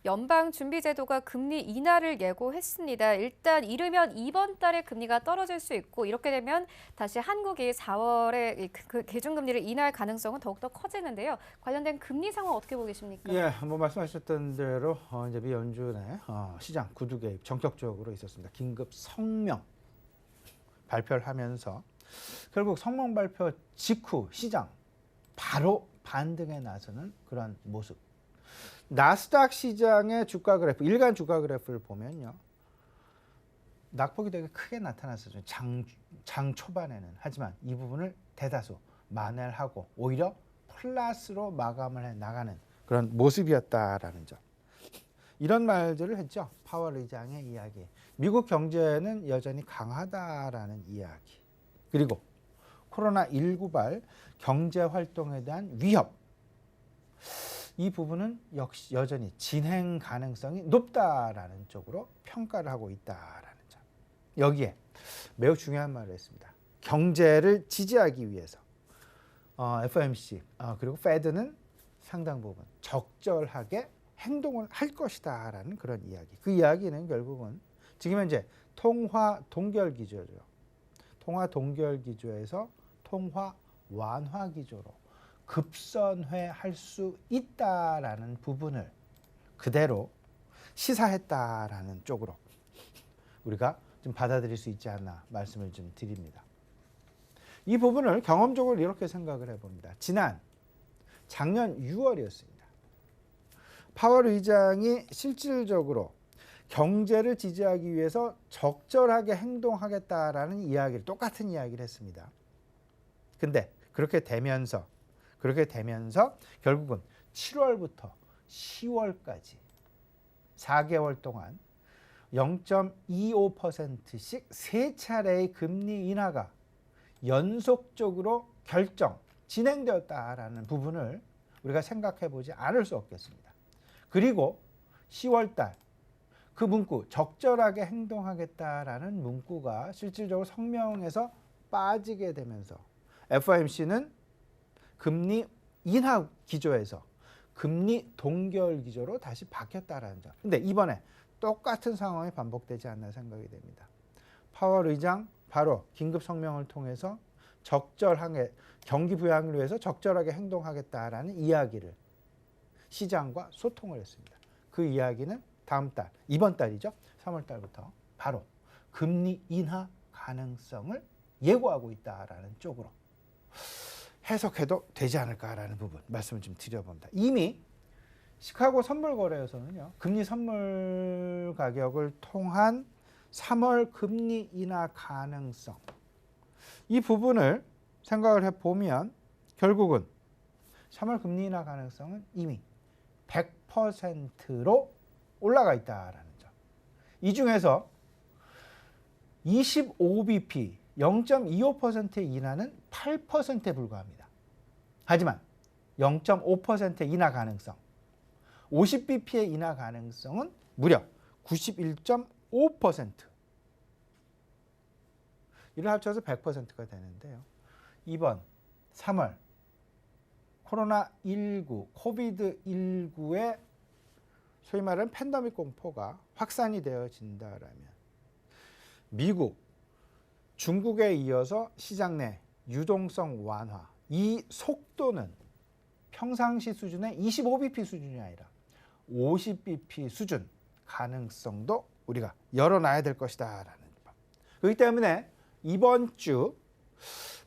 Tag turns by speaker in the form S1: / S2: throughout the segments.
S1: 연방준비제도가 금리 인하를 예고했습니다. 일단 이르면 이번 달에 금리가 떨어질 수 있고 이렇게 되면 다시 한국이 4월에 그 기준금리를 인하할 가능성은 더욱더 커지는데요. 관련된 금리 상황 어떻게 보고 계십니까?
S2: 예, 뭐 말씀하셨던 대로 이제 미 연준의 시장 구두 개입 전격적으로 있었습니다. 긴급 성명 발표를 하면서 결국 성명 발표 직후 시장 바로 반등에 나서는 그런 모습. 나스닥 시장의 주가 그래프, 일간 주가 그래프를 보면요. 낙폭이 되게 크게 나타났었죠. 장 초반에는. 하지만 이 부분을 대다수 만회하고 오히려 플러스로 마감을 해 나가는 그런 모습이었다라는 점. 이런 말들을 했죠. 파월 의장의 이야기. 미국 경제는 여전히 강하다라는 이야기. 그리고 코로나19발 경제 활동에 대한 위협. 이 부분은 역시 여전히 진행 가능성이 높다라는 쪽으로 평가를 하고 있다라는 점. 여기에 매우 중요한 말을 했습니다. 경제를 지지하기 위해서 FOMC 그리고 페드는 상당 부분 적절하게 행동을 할 것이다라는 그런 이야기. 그 이야기는 결국은 지금 현재 통화 동결 기조죠. 통화 동결 기조에서 통화 완화 기조로 급선회할 수 있다라는 부분을 그대로 시사했다라는 쪽으로 우리가 좀 받아들일 수 있지 않나 말씀을 좀 드립니다. 이 부분을 경험적으로 이렇게 생각을 해봅니다. 작년 6월이었습니다. 파월 의장이 실질적으로 경제를 지지하기 위해서 적절하게 행동하겠다라는 이야기를 똑같은 이야기를 했습니다. 근데 그렇게 되면서 결국은 7월부터 10월까지 4개월 동안 0.25%씩 세 차례의 금리 인하가 연속적으로 진행되었다라는 부분을 우리가 생각해 보지 않을 수 없겠습니다. 그리고 10월 달 그 문구 적절하게 행동하겠다라는 문구가 실질적으로 성명에서 빠지게 되면서 FOMC는 금리 인하 기조에서 금리 동결 기조로 다시 바뀌었다라는 점. 근데 이번에 똑같은 상황이 반복되지 않나 생각이 됩니다. 파월 의장 바로 긴급 성명을 통해서 적절하게 경기 부양을 위해서 적절하게 행동하겠다라는 이야기를 시장과 소통을 했습니다. 그 이야기는 이번 달이죠. 3월 달부터 바로 금리 인하 가능성을 예고하고 있다라는 쪽으로 해석해도 되지 않을까라는 부분 말씀을 좀 드려봅니다. 이미 시카고 선물 거래에서는요. 금리 선물 가격을 통한 3월 금리 인하 가능성 이 부분을 생각을 해보면 결국은 3월 금리 인하 가능성은 이미 100%로 올라가 있다라는 점. 이 중에서 25bp 0.25%의 인하는 8%에 불과합니다. 하지만 0.5% 인하 가능성, 50bp의 인하 가능성은 무려 91.5%. 이를 합쳐서 100%가 되는데요. 이번 3월 코로나19, 코비드19의 소위 말하는 팬데믹 공포가 확산이 되어진다라면 미국, 중국에 이어서 시장 내 유동성 완화, 이 속도는 평상시 수준의 25bp 수준이 아니라 50bp 수준 가능성도 우리가 열어놔야 될 것이다라는 점. 그렇기 때문에 이번 주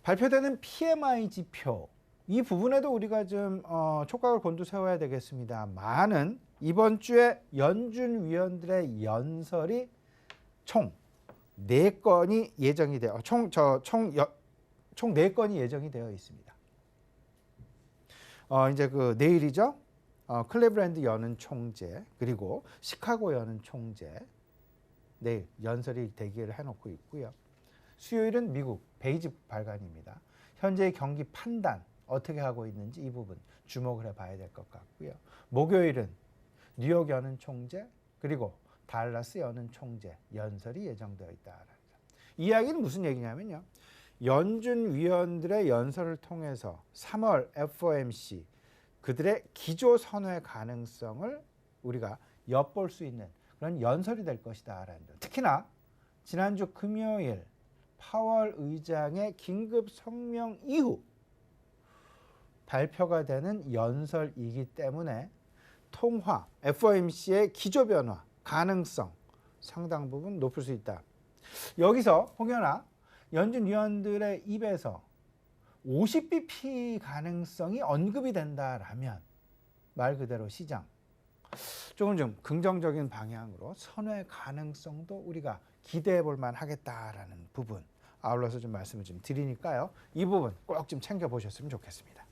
S2: 발표되는 PMI 지표 이 부분에도 우리가 좀 촉각을 곤두세워야 되겠습니다만은 이번 주에 연준 위원들의 연설이 총 4건이 예정이 되어 총 4건이 예정이 되어 있습니다. 이제 내일이죠. 클리브랜드 연은 총재 그리고 시카고 연은 총재 내일 연설이 대기를 해놓고 있고요. 수요일은 미국 베이지 발간입니다. 현재의 경기 판단 어떻게 하고 있는지 이 부분 주목을 해봐야 될 것 같고요. 목요일은 뉴욕 연은 총재 그리고 달라스 연은 총재 연설이 예정되어 있다라는 점. 이 이야기는 무슨 얘기냐면요. 연준 위원들의 연설을 통해서 3월 FOMC 그들의 기조 선회 가능성을 우리가 엿볼 수 있는 그런 연설이 될 것이다라는 점. 특히나 지난주 금요일 파월 의장의 긴급 성명 이후 발표가 되는 연설이기 때문에 통화, FOMC의 기조변화 가능성 상당 부분 높을 수 있다. 여기서 혹여나 연준 위원들의 입에서 50bp 가능성이 언급이 된다라면 말 그대로 시장 조금 좀 긍정적인 방향으로 선회 가능성도 우리가 기대해 볼 만하겠다라는 부분 아울러서 좀 말씀을 좀 드리니까요. 이 부분 꼭 좀 챙겨 보셨으면 좋겠습니다.